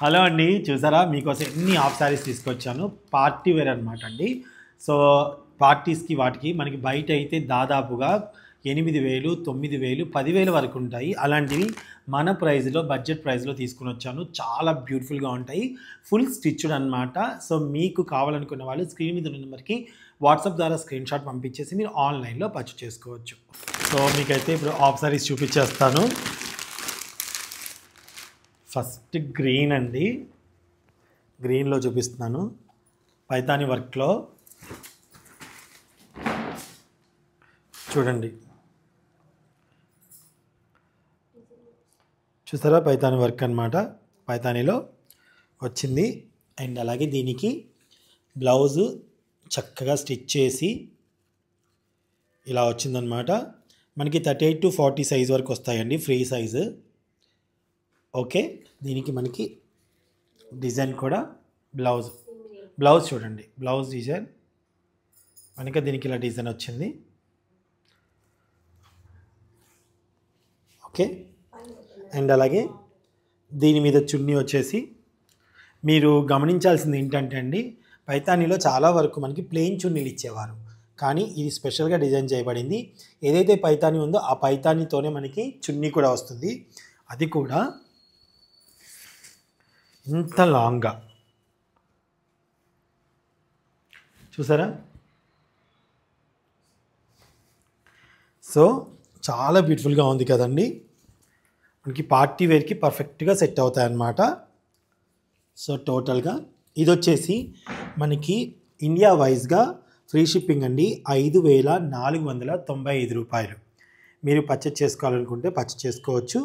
Hello అండి, చూసారా మీకోసం ఎన్ని హాఫ్ శారీస్ తీసుకొచ్చాను. పార్టీ వేర్ అనమాట అండి. సో పార్టీస్కి వాటికి మనకి బయట అయితే దాదాపుగా 8,000, 9,000, 10,000 వరకు ఉంటాయి. అలాంటివి మన ప్రైస్లో, బడ్జెట్ ప్రైస్లో తీసుకుని వచ్చాను. చాలా బ్యూటిఫుల్గా ఉంటాయి, ఫుల్ స్టిచ్డ్ అనమాట. సో మీకు కావాలనుకున్న వాళ్ళు స్క్రీన్ మీద ఉన్న నెంబర్కి వాట్సాప్ ద్వారా స్క్రీన్ షాట్ పంపించేసి మీరు ఆన్లైన్లో పర్చేస్ చేసుకోవచ్చు. సో మీకైతే ఇప్పుడు హాఫ్ శారీస్ చూపించేస్తాను. ఫస్ట్ గ్రీన్ అండి, గ్రీన్లో చూపిస్తున్నాను. పైతాని వర్క్లో చూడండి, చూసారా పైతాని వర్క్ అనమాట. పైతానిలో వచ్చింది. అండ్ అలాగే దీనికి బ్లౌజు చక్కగా స్టిచ్ చేసి ఇలా వచ్చిందనమాట. మనకి 38 to 40 సైజ్ వరకు వస్తాయండి, ఫ్రీ సైజు. ఓకే, దీనికి మనకి డిజైన్ కూడా బ్లౌజ్ చూడండి, బ్లౌజ్ డిజైన్ మనకి దీనికి ఇలా డిజైన్ వచ్చింది. ఓకే, అండ్ అలాగే దీని మీద చున్నీ వచ్చేసి మీరు గమనించాల్సింది ఏంటంటే అండి, పైతానీలో చాలా వరకు మనకి ప్లెయిన్ చున్నీలు ఇచ్చేవారు, కానీ ఇది స్పెషల్గా డిజైన్ చేయబడింది. ఏదైతే పైతానీ ఉందో ఆ పైతానీతోనే మనకి చున్నీ కూడా వస్తుంది. అది కూడా ఇంత లాంగ్గా చూసారా. సో చాలా బ్యూటిఫుల్గా ఉంది కదండి. మనకి పార్టీ వేర్కి పర్ఫెక్ట్గా సెట్ అవుతాయి అన్నమాట. సో టోటల్గా ఇది వచ్చేసి మనకి ఇండియా వైజ్గా ఫ్రీ షిప్పింగ్ అండి. 5,495 రూపాయలు. మీరు పర్చేజ్ చేసుకోవాలనుకుంటే పర్చేజ్ చేసుకోవచ్చు.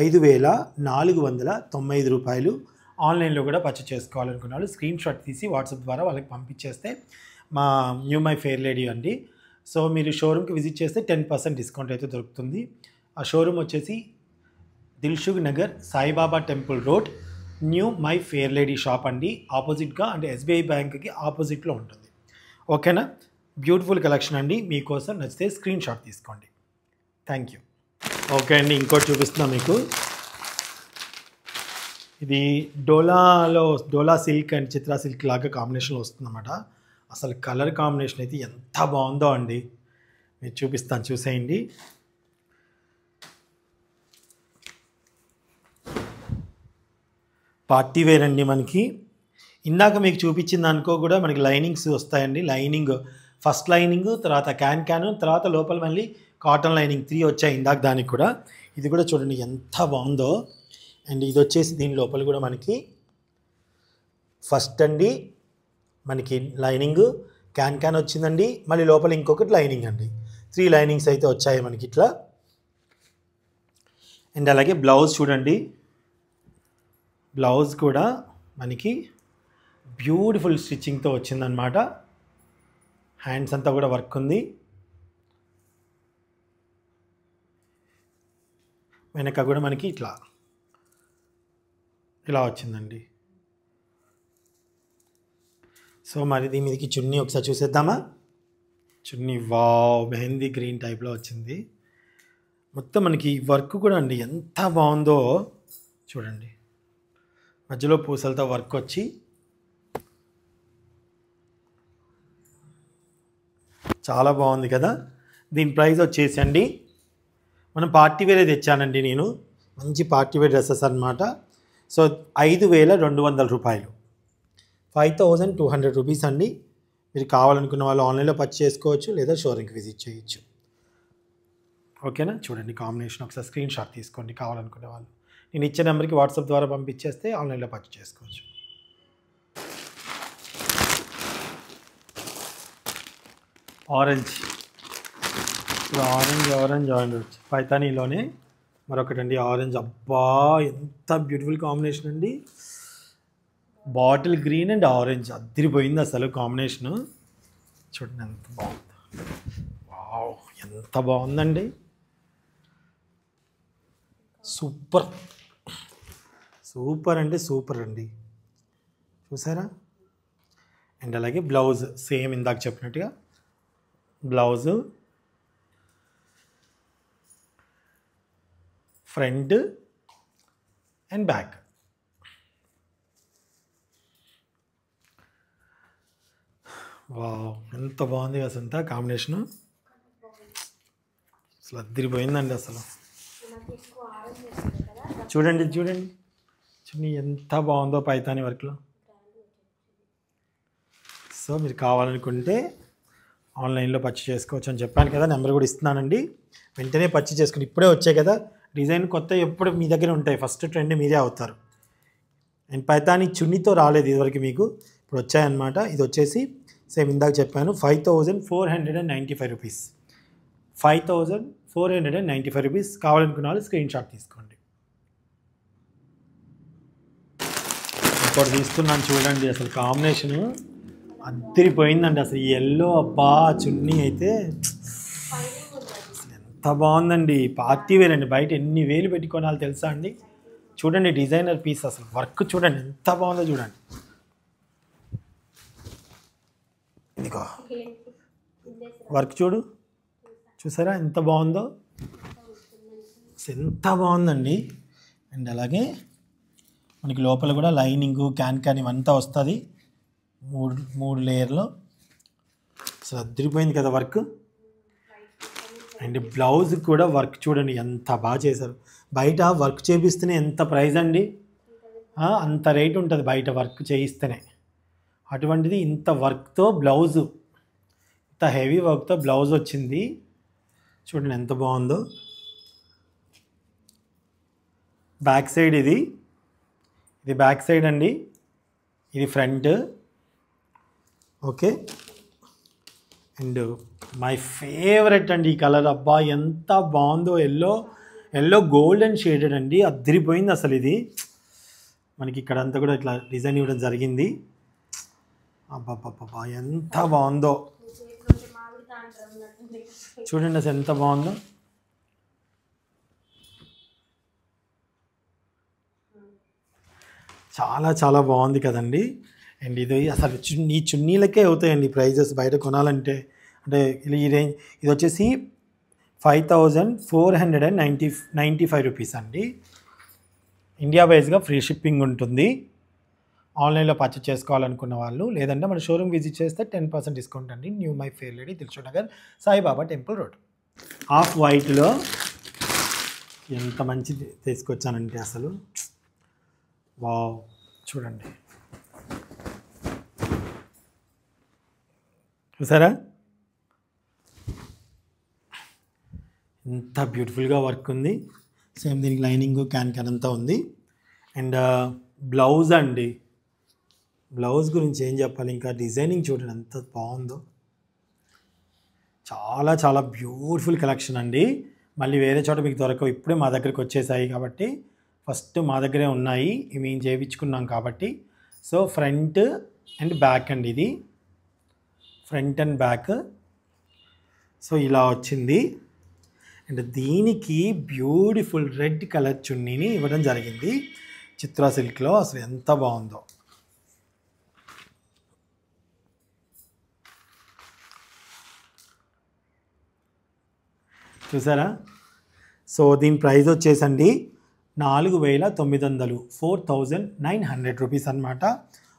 5,495 రూపాయలు. ఆన్లైన్లో కూడా పర్చేజ్ చేసుకోవాలనుకున్న వాళ్ళు స్క్రీన్ షాట్ తీసి వాట్సాప్ ద్వారా వాళ్ళకి పంపించేస్తే మా న్యూ మై ఫెయిర్ లేడీ అండి. సో మీరు షోరూమ్కి విజిట్ చేస్తే 10% డిస్కౌంట్ అయితే దొరుకుతుంది. ఆ షోరూమ్ వచ్చేసి Dilsukh Nagar, Saibaba temple road, new my fair lady shop అండి. ఆపోజిట్గా అంటే ఎస్బీఐ బ్యాంక్కి ఆపోజిట్లో ఉంటుంది. ఓకేనా, బ్యూటిఫుల్ కలెక్షన్ అండి. మీకోసం నచ్చితే స్క్రీన్ షాట్ తీసుకోండి. Thank you. ఓకే అండి, ఇంకోటి చూపిస్తున్నా మీకు. ఇది డోలా సిల్క్ అండ్ చిత్రా సిల్క్ లాగా కాంబినేషన్లో వస్తుందన్నమాట. అసలు కలర్ కాంబినేషన్ అయితే ఎంత బాగుందో అండి, మీరు చూపిస్తాను, చూసేయండి. పార్టీ వేర్ అండి. మనకి ఇందాక మీకు చూపించిన దానికో కూడా మనకి లైనింగ్స్ వస్తాయండి. లైనింగ్ ఫస్ట్ లైనింగ్, తర్వాత క్యాన్, తర్వాత లోపల మళ్ళీ కాటన్ లైనింగ్ 3 వచ్చాయి ఇందాక దానికి కూడా. ఇది కూడా చూడండి ఎంత బాగుందో. అండ్ ఇది వచ్చేసి దీని లోపల కూడా మనకి ఫస్ట్ అండి మనకి లైనింగ్ క్యాన్ వచ్చిందండి. మళ్ళీ లోపల ఇంకొకటి లైనింగ్ అండి. 3 లైనింగ్స్ అయితే వచ్చాయి మనకి ఇట్లా. అండ్ అలాగే బ్లౌజ్ చూడండి, బ్లౌజ్ కూడా మనకి బ్యూటిఫుల్ స్టిచ్చింగ్తో వచ్చిందనమాట. హ్యాండ్స్ అంతా కూడా వర్క్ ఉంది. వెనక కూడా మనకి ఇలా వచ్చిందండి. సో మరి దీని మీదకి చున్నీ ఒకసారి చూసేద్దామా. చున్నీ వావ్, మెహందీ గ్రీన్ టైప్లో వచ్చింది. మొత్తం మనకి వర్క్ కూడా అండి ఎంత బాగుందో చూడండి. మధ్యలో పూసలతో వర్క్ వచ్చి చాలా బాగుంది కదా. దీని ప్రైస్ వచ్చేసి అండి, మనం పార్టీ వేరే తెచ్చానండి నేను, మంచి పార్టీ వేర్ డ్రెస్సెస్ అనమాట. సో 5,200 రూపాయలు, 5,200 రూపీస్ అండి. మీరు కావాలనుకున్న వాళ్ళు ఆన్లైన్లో పర్చేస్ చేసుకోవచ్చు, లేదా షోరూమ్కి విజిట్ చేయొచ్చు. ఓకేనా, చూడండి కాంబినేషన్ ఒకసారి స్క్రీన్ షాట్ తీసుకోండి కావాలనుకునే వాళ్ళు. నేను ఇచ్చే నెంబర్కి వాట్సాప్ ద్వారా పంపించేస్తే ఆన్లైన్లో పర్చేస్ చేసుకోవచ్చు. ఆరెంజ్ ఆరెంజ్ పైతానీలోనే మరొకటండి ఆరెంజ్. అబ్బా ఎంత బ్యూటిఫుల్ కాంబినేషన్ అండి. బాటిల్ గ్రీన్ అండ్ ఆరెంజ్ అదిరిపోయింది అసలు కాంబినేషను. చూడండి ఎంత బాగుంది. వావ్, ఎంత బాగుందండి, సూపర్ సూపర్ అంటే సూపర్ అండి. చూసారా. అండ్ అలాగే బ్లౌజ్ సేమ్ ఇందాక చెప్పినట్టుగా blouse front and back wow! ఎంత బాగుంది కదా సునీత కాంబినేషను. అసలు అదిరిపోయిందండి అసలు. చూడండి చూడండి చున్నీ ఎంత బాగుందో పైతాని వర్క్లో. సో మీరు కావాలనుకుంటే ఆన్లైన్లో పర్చేస్ చేసుకోవచ్చు అని చెప్పాను కదా, నెంబర్ కూడా ఇస్తున్నానండి. వెంటనే పర్చేస్ చేసుకుని, ఇప్పుడే వచ్చాయి కదా డిజైన్ కొత్త, ఎప్పుడు మీ దగ్గర ఉంటాయి, ఫస్ట్ ట్రెండ్ మీరే అవుతారు. అండ్ పైతాని చున్నీతో రాలేదు ఇదివరకు, మీకు ఇప్పుడు వచ్చాయన్నమాట. ఇది వచ్చేసి సేమ్ ఇందాక చెప్పాను 5495 రూపీస్. 5495 రూపీస్. కావాలనుకున్న వాళ్ళు స్క్రీన్ షాట్ తీసుకోండి. ఇంకోటి తీస్తున్నాను చూడండి, అసలు కాంబినేషను అద్దరిపోయిందండి. అసలు ఈ ఎల్లో అబ్బా చున్నీ అయితే అసలు ఎంత బాగుందండి. పార్టీ వేర్ అండి, బయట ఎన్ని వేలు పెట్టి కొనాలి తెలుసా అండి. చూడండి డిజైనర్ పీస్, అసలు వర్క్ చూడండి ఎంత బాగుందో చూడండి. ఇదిగో వర్క్ చూసారా ఎంత బాగుందో, ఎంత బాగుందండి. అండ్ అలాగే మనకి లోపల కూడా లైనింగ్ క్యాన్ ఇవంతా వస్తుంది, మూడు లేయర్లో. అసలు అద్దరిపోయింది కదా వర్క్. అండ్ బ్లౌజ్ కూడా వర్క్ చూడండి ఎంత బాగా చేశారు. బయట వర్క్ చేపిస్తేనే ఎంత ప్రైస్ అండి, అంత రేట్ ఉంటుంది బయట వర్క్ చేయిస్తేనే. అటువంటిది ఇంత వర్క్తో బ్లౌజు, ఇంత హెవీ వర్క్తో బ్లౌజ్ వచ్చింది. చూడండి ఎంత బాగుందో. బ్యాక్ సైడ్ ఇది బ్యాక్ సైడ్ అండి, ఇది front. Okay. And my favourite అండి ఈ కలర్, అబ్బా ఎంత బాగుందో. ఎల్లో గోల్డెన్ షేడెడ్ అండి, అద్దరిపోయింది అసలు. ఇది మనకి ఇక్కడ అంతా కూడా ఇట్లా డిజైన్ ఇవ్వడం జరిగింది. అబ్బా ఎంత బాగుందో చూడండి, అసలు ఎంత బాగుందో. చాలా చాలా బాగుంది కదండి. అండ్ ఇది అసలు ఈ చున్నీలకే అవుతాయండి ప్రైజెస్ బయట కొనాలంటే. అంటే ఈ రేంజ్, ఇది వచ్చేసి 5495 రూపీస్ అండి. ఇండియా వైజ్గా ఫ్రీ షిప్పింగ్ ఉంటుంది. ఆన్లైన్లో పర్చేస్ చేసుకోవాలనుకున్న వాళ్ళు, లేదంటే మన షోరూమ్ విజిట్ చేస్తే 10% డిస్కౌంట్ అండి. New my fair lady, Dilsukhnagar, Saibaba temple road. Off వైట్లో ఎంత మంచిది తీసుకొచ్చానంటే అసలు వావ్. చూడండి చూసారా ఎంత బ్యూటిఫుల్గా వర్క్ ఉంది. సేమ్ దీనికి లైనింగ్ క్యాన్ అంతా ఉంది. అండ్ బ్లౌజ్ అండి, బ్లౌజ్ గురించి ఏం చెప్పాలి, ఇంకా డిజైనింగ్ చూడండి ఎంత బాగుందో. చాలా చాలా బ్యూటిఫుల్ కలెక్షన్ అండి. మళ్ళీ వేరే చోట మీకు దొరకవు, ఇప్పుడే మా దగ్గరికి వచ్చేసాయి కాబట్టి, ఫస్ట్ మా దగ్గరే ఉన్నాయి, మేము చేయించుకున్నాం కాబట్టి. సో ఫ్రంట్ అండ్ బ్యాక్ అండి, ఇది ఫ్రంట్ అండ్ బ్యాక్. సో ఇలా వచ్చింది. అండ్ దీనికి బ్యూటిఫుల్ రెడ్ కలర్ చున్నీని ఇవ్వడం జరిగింది చిత్రా సిల్క్లో. అసలు ఎంత బాగుందో చూసారా. సో దీని ప్రైస్ వచ్చేసండి 4900, 4900 రూపీస్ అనమాట.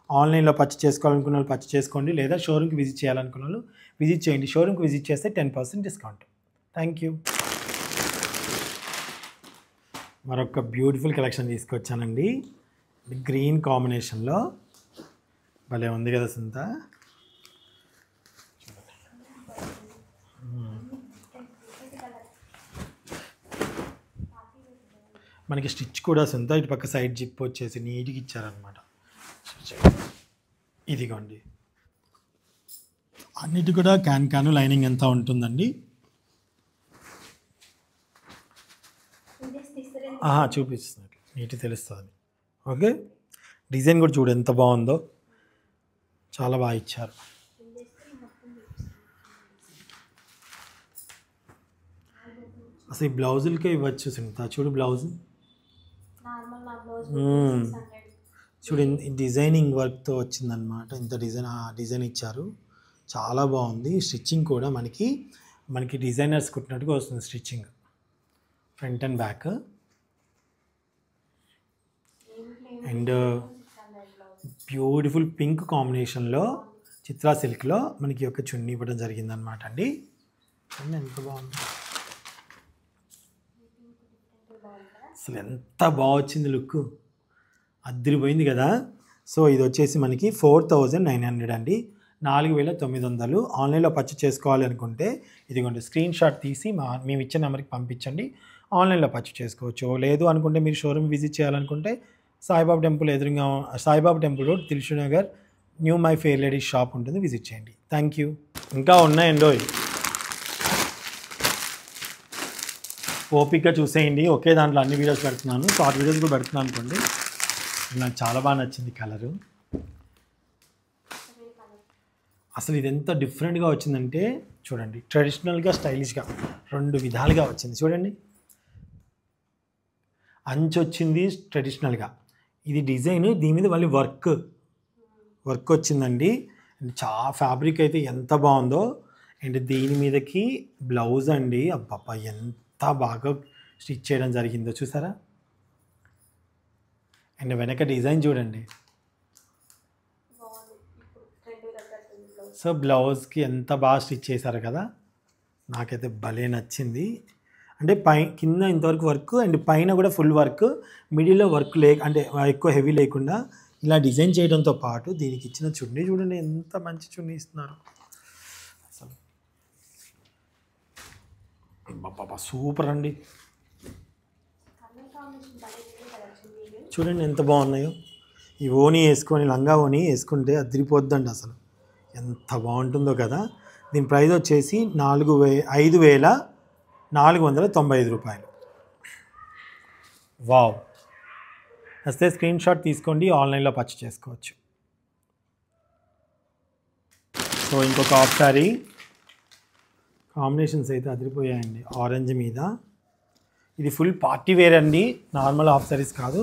ఆన్లైన్లో పర్చేస్ చేసుకోవాలనుకున్న వాళ్ళు పర్చేస్ చేసుకోండి, లేదా షోరూమ్కి విజిట్ చేయాలనుకున్న వాళ్ళు విజిట్ చేయండి. షోరూమ్కి విజిట్ చేస్తే 10% డిస్కౌంట్. Thank you. మరొక బ్యూటిఫుల్ కలెక్షన్ తీసుకొచ్చానండి, గ్రీన్ కాంబినేషన్లో. భలే ఉంది కదా సుంత. మనకి స్టిచ్ కూడా సుంత, ఇటు పక్క సైడ్ జిప్ వచ్చేసి నీట్గా ఇచ్చారనమాట. ఇదిగోండి, అన్నిటి కూడా క్యాన్ లైనింగ్ ఎంత ఉంటుందండి. చూపిస్తున్నట్లు నీట్ తెలుస్తుంది. ఓకే. డిజైన్ కూడా చూడు ఎంత బాగుందో, చాలా బాగా ఇచ్చారు. అసలు ఈ బ్లౌజులకే ఇవ్వచ్చు సునీత. చూడు బ్లౌజ్, చూడు డిజైనింగ్ వర్క్తో వచ్చిందనమాట. ఇంత డిజైన్ ఇచ్చారు, చాలా బాగుంది. స్టిచ్చింగ్ కూడా మనకి డిజైనర్స్ కుట్టినట్టుగా వస్తుంది stitching, front and back. And beautiful pink కాంబినేషన్లో చిత్రా సిల్క్లో మనకి ఒక చున్నీ ఇవ్వడం జరిగిందనమాట అండి. ఎంత బాగుంది అసలు, ఎంత బాగా వచ్చింది లుక్, అద్దరిపోయింది కదా. సో ఇది వచ్చేసి మనకి 4900 అండి, 4900. ఆన్లైన్లో పర్చేస్ చేసుకోవాలి అనుకుంటే ఇదిగోండి స్క్రీన్ షాట్ తీసి మేము ఇచ్చే నెంబర్కి పంపించండి, ఆన్లైన్లో పర్చేస్ చేసుకోవచ్చు. లేదు అనుకుంటే మీరు షోరూమ్ విజిట్ చేయాలనుకుంటే సాయిబాబా టెంపుల్ ఎదురుగా, Saibaba temple road, Dilsukh Nagar, new my fair lady shop ఉంటుంది, విజిట్ చేయండి. Thank you. ఇంకా ఉన్నాయండో, ఓపిక్గా చూసేయండి. ఒకే దాంట్లో అన్ని వీడియోస్ పెడుతున్నాను, షార్ట్ వీడియోస్ కూడా పెడుతున్నాను అనుకోండి. నాకు చాలా బాగా నచ్చింది కలరు. అసలు ఇది ఎంత డిఫరెంట్గా వచ్చిందంటే చూడండి, ట్రెడిషనల్గా స్టైలిష్గా రెండు విధాలుగా వచ్చింది. చూడండి, అంచు వచ్చింది ట్రెడిషనల్గా, ఇది డిజైన్, దీని మీద మళ్ళీ వర్క్ వచ్చిందండి. ఫ్యాబ్రిక్ అయితే ఎంత బాగుందో. అండ్ దీని మీదకి బ్లౌజ్ అండి, అబ్బబ్బా ఎంత బాగా స్టిచ్ చేయడం జరిగిందో చూసారా. అండ్ వెనక డిజైన్ చూడండి. సో బ్లౌజ్కి ఎంత బాగా స్టిచ్ చేశారు కదా, నాకైతే భలే నచ్చింది. అంటే కింద ఇంతవరకు వర్క్ అండ్ పైన కూడా ఫుల్ వర్క్, మిడిల్లో వర్క్ అంటే ఎక్కువ హెవీ లేకుండా ఇలా డిజైన్ చేయడంతో పాటు దీనికి ఇచ్చిన చున్నీ చూడండి, ఎంత మంచి చున్నీ ఇస్తున్నారు అసలు. బాబా సూపర్ అండి, చూడండి ఎంత బాగున్నాయో. ఈ ఓని వేసుకొని, లంగా ఓని వేసుకుంటే అదిరిపోద్దండి అసలు, ఎంత బాగుంటుందో కదా. దీని ప్రైస్ వచ్చేసి 5495 రూపాయలు. వావ్, వస్తే స్క్రీన్ షాట్ తీసుకోండి, ఆన్లైన్లో పర్చేస్ చేసుకోవచ్చు. సో ఇంకొక హాఫ్ సారీ కాంబినేషన్స్ అయితే అదిరిపోయాయండి. ఆరెంజ్ మీద ఇది ఫుల్ పార్టీ వేర్ అండి, నార్మల్ హాఫ్ సారీస్ కాదు.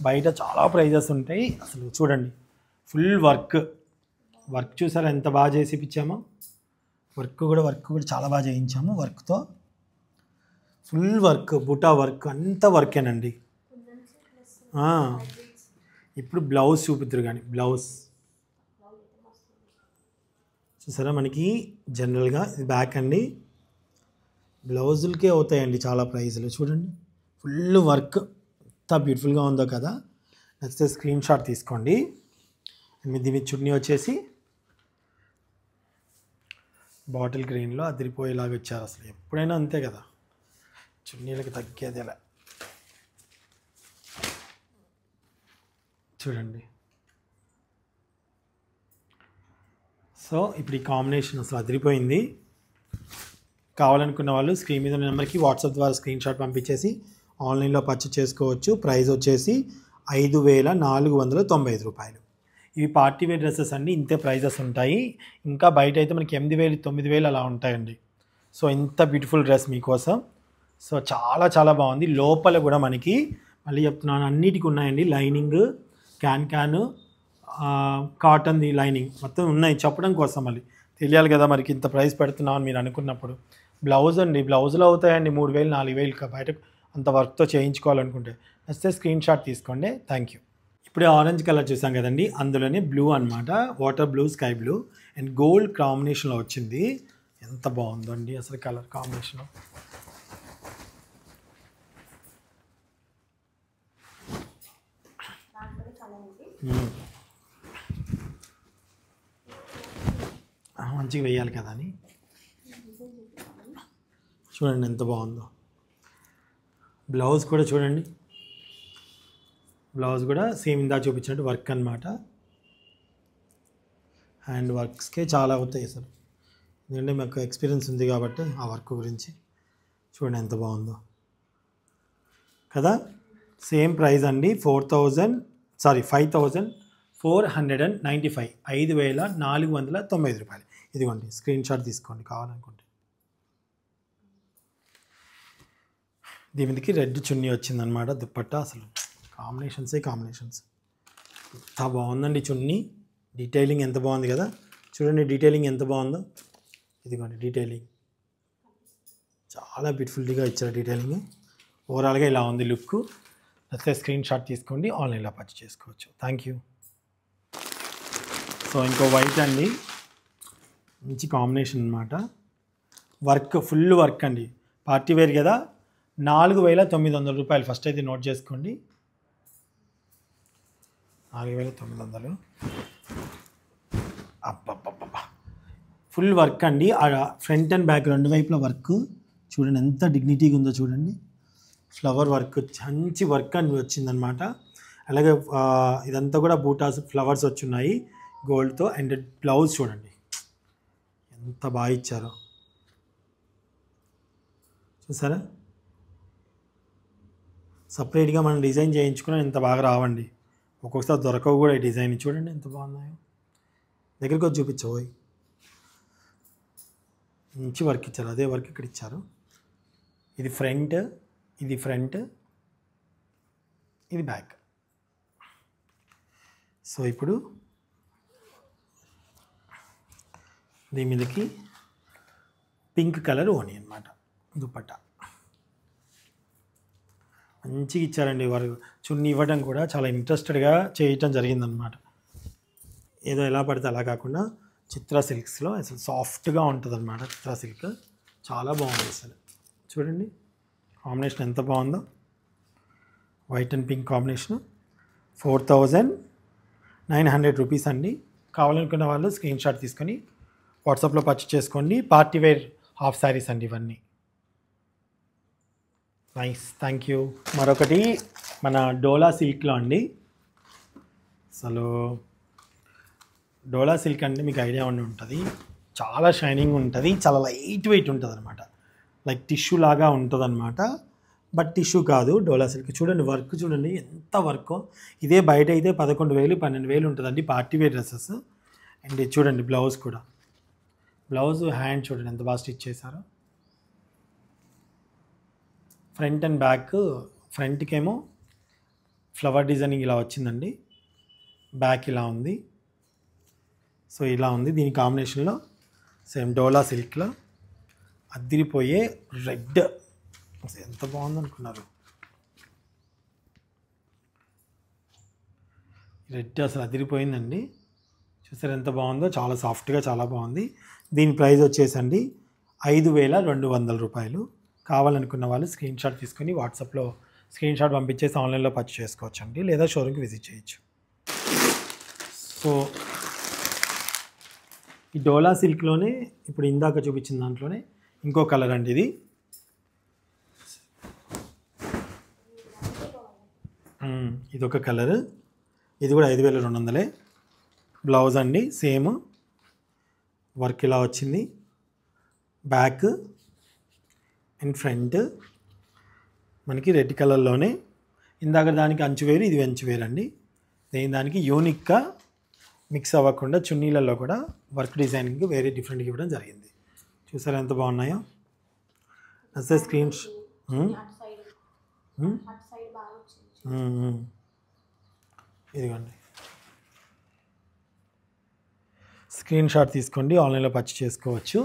బయట చాలా ప్రైజెస్ ఉంటాయి. అసలు చూడండి, ఫుల్ వర్క్ చూసారా ఎంత బాగా చేసి ఇప్పించామో. వర్క్ కూడా చాలా బాగా చేయించాము. వర్క్తో ఫుల్ వర్క్, బుటా వర్క్ అంతా వర్కేనండి. ఇప్పుడు బ్లౌజ్ చూపిద్దరు కానీ, బ్లౌజ్ చూసారా మనకి జనరల్గా ఇది బ్యాక్ అండి, బ్లౌజులకే అవుతాయండి చాలా ప్రైజులు. చూడండి ఫుల్ వర్క్ ఎంత బ్యూటిఫుల్గా ఉందో కదా. నచ్చితే స్క్రీన్ షాట్ తీసుకోండి. దీని చున్నీ వచ్చేసి బాటిల్ గ్రీన్లో అదిరిపోయేలాగా ఇచ్చారు. అసలు ఎప్పుడైనా అంతే కదా, చున్నీలకు తగ్గేది ఎలా. చూడండి, సో ఇప్పుడు ఈ కాంబినేషన్ అసలు అదిరిపోయింది. కావాలనుకున్న వాళ్ళు స్క్రీన్ మీద నెంబర్కి వాట్సాప్ ద్వారా స్క్రీన్ షాట్ పంపించేసి ఆన్లైన్లో పర్చేస్ చేసుకోవచ్చు. ప్రైస్ వచ్చేసి 5495 రూపాయలు. ఇవి పార్టీ వేర్ డ్రెస్సెస్ అండి, ఇంతే ప్రైజెస్ ఉంటాయి. ఇంకా బయట అయితే మనకి 8000 9000 అలా ఉంటాయండి. సో ఇంత బ్యూటిఫుల్ డ్రెస్ మీకోసం. సో చాలా చాలా బాగుంది. లోపల కూడా మనకి మళ్ళీ చెప్తున్నాను అన్నిటికీ ఉన్నాయండి, లైనింగ్, క్యాన్ కాటన్ది లైనింగ్ మొత్తం ఉన్నాయి. చెప్పడం కోసం మళ్ళీ తెలియాలి కదా మనకి ఇంత ప్రైస్ పెడుతున్నామని మీరు అనుకున్నప్పుడు. బ్లౌజ్ అండి, బ్లౌజులు అవుతాయండి 3000 4000 బయట అంత వర్క్తో చేయించుకోవాలనుకుంటే. వస్తే స్క్రీన్ షాట్ తీసుకోండి. Thank you. ఇప్పుడే ఆరెంజ్ కలర్ చూసాం కదండి, అందులోనే బ్లూ అనమాట, water blue, sky blue and gold కాంబినేషన్లో వచ్చింది. ఎంత బాగుందో అండి అసలు కలర్ కాంబినేషన్. మంచిగా వేయాలి కదా అని చూడండి ఎంత బాగుందో. బ్లౌజ్ కూడా చూడండి, బ్లౌజ్ కూడా సేమ్ ఇందా చూపించినట్టు వర్క్ అనమాట. హ్యాండ్ వర్క్స్కే చాలా అవుతాయి అసలు, ఎందుకంటే మాకు ఎక్స్పీరియన్స్ ఉంది కాబట్టి ఆ వర్క్ గురించి. చూడండి ఎంత బాగుందో కదా. సేమ్ ప్రైస్ అండి, 5495, 5495 రూపాయలు. ఇదిగోండి స్క్రీన్ షాట్ తీసుకోండి కావాలనుకుంటే. దీని మీదకి రెడ్ చున్నీ వచ్చిందనమాట, దుప్పట్టా. అసలు కాంబినేషన్స్ ఎంత బాగుందండి చున్నీ. డీటెయిలింగ్ ఎంత బాగుంది కదా, చూడండి డీటెయిలింగ్ ఎంత బాగుందో. ఇదిగోండి డీటెయిలింగ్ చాలా బ్యూటిఫుల్గా ఇచ్చారు డీటెయిలింగ్. ఓవరాల్గా ఇలా ఉంది లుక్. అయితే స్క్రీన్ షాట్ తీసుకోండి, ఆన్లైన్లో పర్చేస్ చేసుకోవచ్చు. Thank you. సో ఇంకో వైట్ అండి, మంచి కాంబినేషన్ అనమాట. వర్క్ ఫుల్ వర్క్ అండి, పార్టీ వేర్ కదా. 4,900 రూపాయలు. ఫస్ట్ అయితే నోట్ చేసుకోండి, 4,900. అబ్బబ్బబ్బా, ఫుల్ వర్క్ అండి. ఫ్రంట్ అండ్ బ్యాక్ రెండు వైపుల వర్క్ చూడండి ఎంత డిగ్నిటీగా ఉందో చూడండి. ఫ్లవర్ వర్క్, మంచి వర్క్ అని వచ్చిందనమాట. అలాగే ఇదంతా కూడా బూటాస్ ఫ్లవర్స్ వచ్చున్నాయి గోల్డ్తో. అండ్ బ్లౌజ్ చూడండి ఎంత బాగా ఇచ్చారో, చూసారా. సపరేట్గా మనం డిజైన్ చేయించుకుని ఎంత బాగా రావండి, ఒక్కొక్కసారి దొరకవు కూడా ఈ డిజైన్. చూడండి ఎంత బాగున్నాయో, దగ్గరికి వచ్చి చూపించబోయి. మంచి వర్క్ ఇచ్చారు, అదే వర్క్ ఇక్కడ ఇచ్చారు. ఇది ఫ్రంట్, ఇది ఫ్రంట్, ఇది బ్యాక్. సో ఇప్పుడు దీని మీదకి పింక్ కలర్ ఓని అనమాట దుపట్టా. మంచిగా ఇచ్చారండి వారు. చున్నీ ఇవ్వడం కూడా చాలా ఇంట్రెస్టెడ్గా చేయటం జరిగిందనమాట. ఏదో ఎలా పడితే అలా కాకుండా చిత్రా సిల్క్స్లో అసలు సాఫ్ట్గా ఉంటుంది అనమాట. చిత్రా సిల్క్ చాలా బాగుంది అసలు. చూడండి కాంబినేషన్ ఎంత బాగుందో, white and pink combination. 4,900 rupees అండి. కావాలనుకున్న వాళ్ళు స్క్రీన్ షాట్ తీసుకొని వాట్సాప్లో పర్చేస్ చేసుకోండి. పార్టీ వేర్ హాఫ్ శారీస్ అండి ఇవన్నీ. Nice, thank you. మరొకటి మన డోలా సిల్క్లో అండి. అసలు డోలా సిల్క్ అంటే మీకు ఐడియా ఉండి ఉంటుంది, చాలా షైనింగ్ ఉంటుంది, చాలా లైట్ వెయిట్ ఉంటుంది అనమాట. లైక్ టిష్యూ లాగా ఉంటుంది అనమాట, బట్ టిష్యూ కాదు డోలా సిల్క్. చూడండి వర్క్ చూడండి ఎంత వర్క్. ఇదే బయట అయితే 11,000 12,000 ఉంటుందండి పార్టీ వేర్ డ్రెస్సెస్. అండ్ చూడండి బ్లౌజ్ కూడా, బ్లౌజ్ హ్యాండ్ చూడండి ఎంత బాగా స్టిచ్ చేశారో. ఫ్రంట్ అండ్ బ్యాక్, ఫ్రంట్కి ఏమో ఫ్లవర్ డిజైనింగ్ ఇలా వచ్చిందండి, బ్యాక్ ఇలా ఉంది. సో ఇలా ఉంది. దీని కాంబినేషన్లో సేమ్ డోలా సిల్క్లో అద్దిరిపోయే రెడ్, ఎంత బాగుంది అనుకున్నారు. రెడ్ అసలు అదిరిపోయిందండి. చూసారు ఎంత బాగుందో, చాలా సాఫ్ట్గా చాలా బాగుంది. దీని ప్రైస్ వచ్చేసండి 5,200 రూపాయలు. కావాలనుకున్న వాళ్ళు స్క్రీన్ షాట్ తీసుకొని వాట్సాప్లో స్క్రీన్ షాట్ పంపించేసి ఆన్లైన్లో పర్చేస్ చేసుకోవచ్చు అండి, లేదా షోరూమ్కి విజిట్ చేయొచ్చు. సో ఈ డోలా సిల్క్లోనే ఇప్పుడు ఇందాక చూపించిన దాంట్లోనే ఇంకో కలర్ అండి ఇది. ఇదొక కలర్, ఇది కూడా 5,200. బ్లౌజ్ అండి సేమ్ వర్క్ ఇలా వచ్చింది, బ్యాక్ అండ్ ఫ్రంట్ మనకి రెడ్ కలర్లోనే. ఇందాక దానికి అంచు వేరు, ఇది అంచు వేరు అండి. దానికి యూనిక్గా మిక్స్ అవ్వకుండా చున్నీలలో కూడా వర్క్ డిజైనింగ్ వేరే డిఫరెంట్గా ఇవ్వడం జరిగింది. చూసారా ఎంత బాగున్నాయో. అసలు స్క్రీన్ ఇదిగోండి, స్క్రీన్ షాట్ తీసుకోండి, ఆన్లైన్లో పర్చేస్ చేసుకోవచ్చు.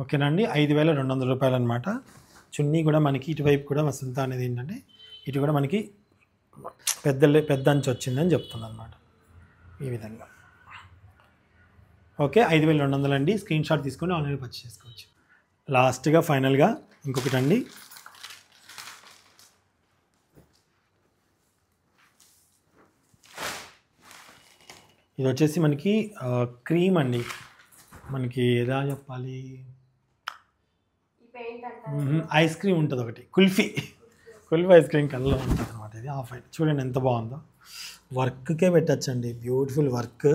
ఓకేనండి. 5,200 రూపాయలు అనమాట. చున్నీ కూడా మనకి ఇటువైపు కూడా వసంత అనేది ఏంటంటే ఇటు కూడా మనకి పెద్ద అంచు వచ్చిందని చెప్తుంది అనమాట ఈ విధంగా. ఓకే, 5,200 అండి. స్క్రీన్ షాట్ తీసుకొని ఆన్లైన్లో పర్చేస్ చేసుకోవచ్చు. లాస్ట్గా ఫైనల్గా ఇంకొకటి అండి, ఇది వచ్చేసి మనకి క్రీమ్ అండి. మనకి ఎలా చెప్పాలి, ఐస్ క్రీమ్ ఉంటుంది ఒకటి, కుల్ఫీ ఐస్ క్రీమ్ కలర్లో ఉంటుంది అనమాట. ఇది ఆఫ్ వైట్. చూడండి ఎంత బాగుందో, వర్క్కే పెట్టచ్చండి, బ్యూటిఫుల్ వర్క్.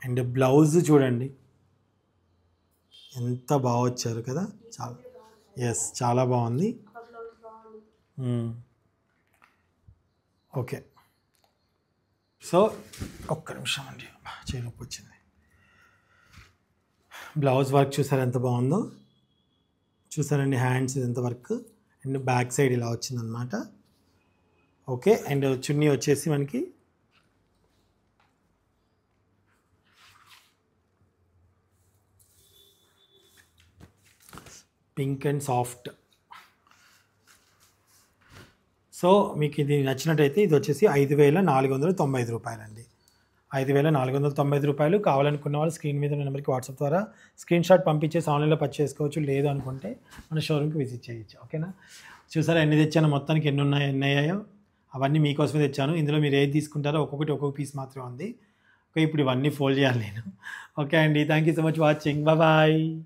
అండ్ బ్లౌజ్ చూడండి ఎంత బాగా వచ్చారు కదా, చాలా ఎస్ చాలా బాగుంది. ఓకే, సో ఒక్క నిమిషం అండి, చేయి నొప్పి వచ్చింది. బ్లౌజ్ వర్క్ చూసారు ఎంత బాగుందో, చూసారండి హ్యాండ్స్ ఎంత వర్క్, అండ్ బ్యాక్ సైడ్ ఇలా వచ్చిందనమాట. ఓకే, అండ్ చున్నీ వచ్చేసి మనకి పింక్ అండ్ సాఫ్ట్. సో మీకు ఇది నచ్చినట్టయితే ఇది వచ్చేసి 5,495 రూపాయలండి. రూ. 5,495. కావాలనుకున్న వాళ్ళు స్క్రీన్ మీద ఉన్న నెంబర్కి వాట్సాప్ ద్వారా స్క్రీన్ షాట్ పంపించేసి ఆన్లైన్లో పర్చేస్ చేసుకోవచ్చు. లేదు అనుకుంటే మన షోరూమ్కి విజిట్ చేయొచ్చు. ఓకేనా? చూసారా ఎన్ని తెచ్చానో, మొత్తానికి ఎన్ని అయ్యాయో అవన్నీ మీకోసమే తెచ్చాను. ఇందులో మీరు ఏది తీసుకుంటారో ఒక్కొక్క పీస్ మాత్రమే ఉంది. ఓకే, ఇప్పుడు ఇవన్నీ ఫోల్డ్ చేయాలి నేను. ఓకే అండి, thank you so much watching. Bye.